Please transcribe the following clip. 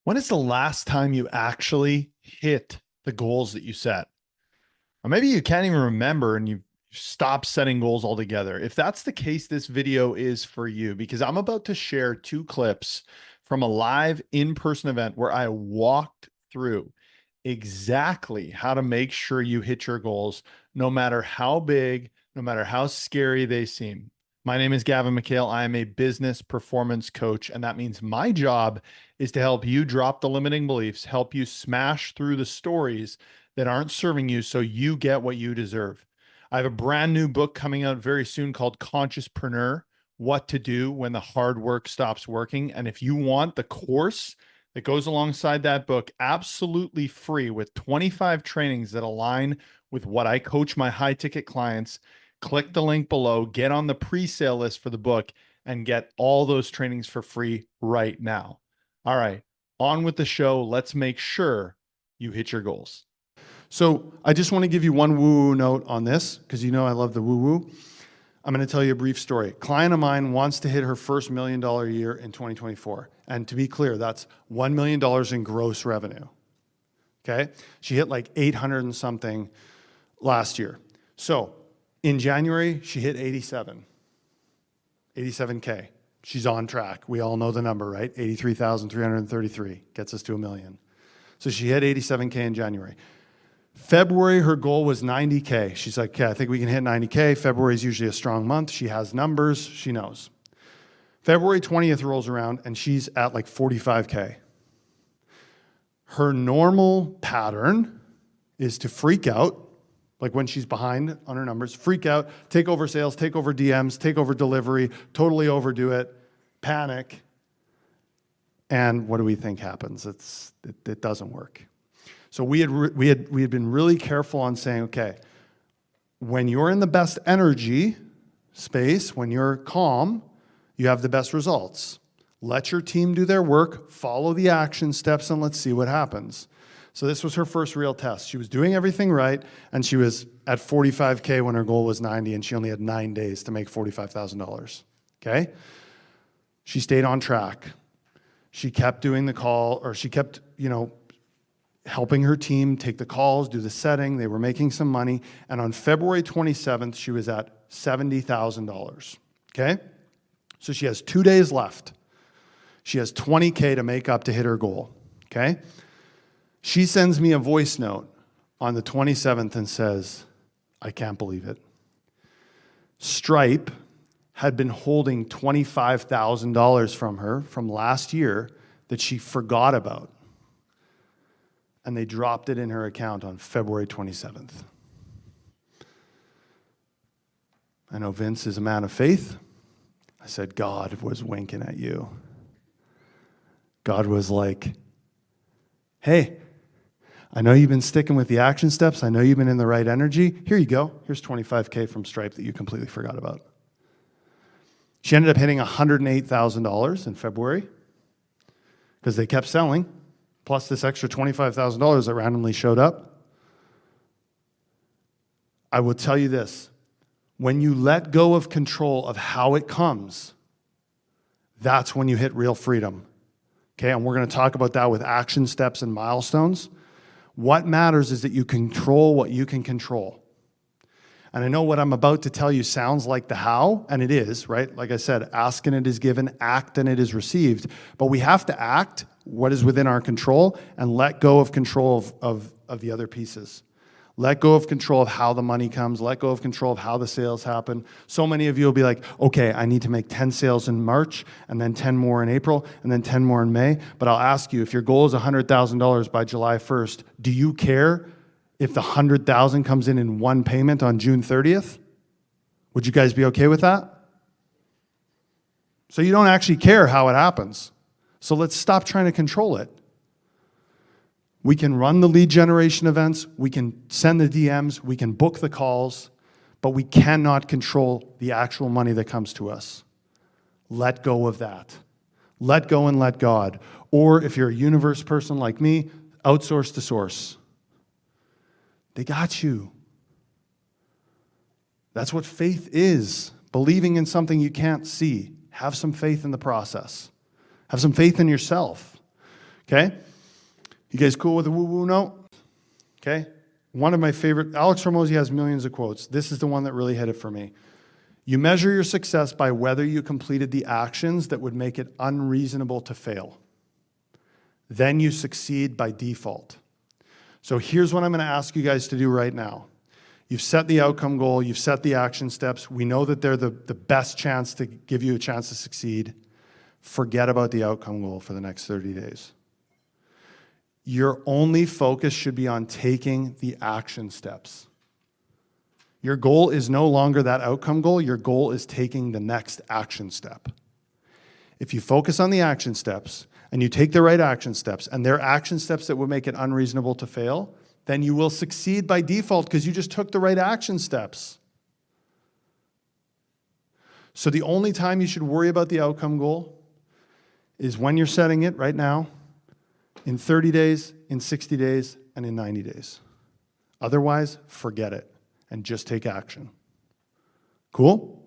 When is the last time you actually hit the goals that you set? Or maybe you can't even remember and you've stopped setting goals altogether. If that's the case, this video is for you because I'm about to share two clips from a live in-person event where I walked through exactly how to make sure you hit your goals, no matter how big, no matter how scary they seem. My name is Gavin McHale. I am a business performance coach, and that means my job is to help you drop the limiting beliefs, help you smash through the stories that aren't serving you so you get what you deserve. I have a brand new book coming out very soon called Consciouspreneur: What to Do When the Hard Work Stops Working. And if you want the course that goes alongside that book, absolutely free with 25 trainings that align with what I coach my high ticket clients, click the link below, get on the pre-sale list for the book, and get all those trainings for free right now. All right, on with the show. Let's make sure you hit your goals. So I just want to give you one woo-woo note on this because you know I love the woo-woo. I'm going to tell you a brief story. A client of mine wants to hit her first $1 million year in 2024. And to be clear, that's $1 million in gross revenue. Okay? She hit like 800 and something last year. So in January, she hit 87K. She's on track. We all know the number, right? 83,333 gets us to $1 million. So she hit 87K in January. February, her goal was 90K. She's like, okay, I think we can hit 90K. February is usually a strong month. She has numbers. She knows. February 20th rolls around, and she's at like 45K. Her normal pattern is to freak out, like when she's behind on her numbers, freak out, take over sales, take over DMs, take over delivery, totally overdo it, panic. And what do we think happens? It doesn't work. So we had been really careful on saying, okay, when you're in the best energy space, when you're calm, you have the best results. Let your team do their work, follow the action steps, and let's see what happens. So this was her first real test. She was doing everything right, and she was at 45K when her goal was 90, and she only had 9 days to make $45,000. Okay? She stayed on track. She kept doing the call, or she kept, helping her team take the calls, do the setting. They were making some money. And on February 27th, she was at $70,000. Okay? So she has 2 days left. She has 20K to make up to hit her goal. Okay? She sends me a voice note on the 27th and says, I can't believe it. Stripe had been holding $25,000 from her from last year that she forgot about. And they dropped it in her account on February 27th. I know Vince is a man of faith. I said, God was winking at you. God was like, hey, I know you've been sticking with the action steps. I know you've been in the right energy. Here you go. Here's 25K from Stripe that you completely forgot about. She ended up hitting $108,000 in February because they kept selling. Plus this extra $25,000 that randomly showed up. I will tell you this. When you let go of control of how it comes, that's when you hit real freedom. Okay, and we're going to talk about that with action steps and milestones. What matters is that you control what you can control. And I know what I'm about to tell you sounds like the how, and it is, right? Like I said, ask and it is given, act and it is received. But we have to act what is within our control and let go of control of the other pieces. Let go of control of how the money comes. Let go of control of how the sales happen. So many of you will be like, okay, I need to make 10 sales in March and then 10 more in April and then 10 more in May. But I'll ask you, if your goal is $100,000 by July 1st, do you care if the 100,000 comes in one payment on June 30th? Would you guys be okay with that? So you don't actually care how it happens. So let's stop trying to control it. We can run the lead generation events, we can send the DMs, we can book the calls, but we cannot control the actual money that comes to us. Let go of that. Let go and let God. Or if you're a universe person like me, outsource to source. They got you. That's what faith is. Believing in something you can't see. Have some faith in the process. Have some faith in yourself. Okay? You guys cool with the woo-woo note? Okay? One of my favorite, Alex Hormozi has millions of quotes. This is the one that really hit it for me. You measure your success by whether you completed the actions that would make it unreasonable to fail. Then you succeed by default. So here's what I'm going to ask you guys to do right now. You've set the outcome goal. You've set the action steps. We know that they're the best chance to give you a chance to succeed. Forget about the outcome goal for the next 30 days. Your only focus should be on taking the action steps. Your goal is no longer that outcome goal. Your goal is taking the next action step. If you focus on the action steps and you take the right action steps and they're action steps that would make it unreasonable to fail, then you will succeed by default because you just took the right action steps. So the only time you should worry about the outcome goal is when you're setting it right now, in 30 days, in 60 days, and in 90 days. Otherwise, forget it and just take action. Cool?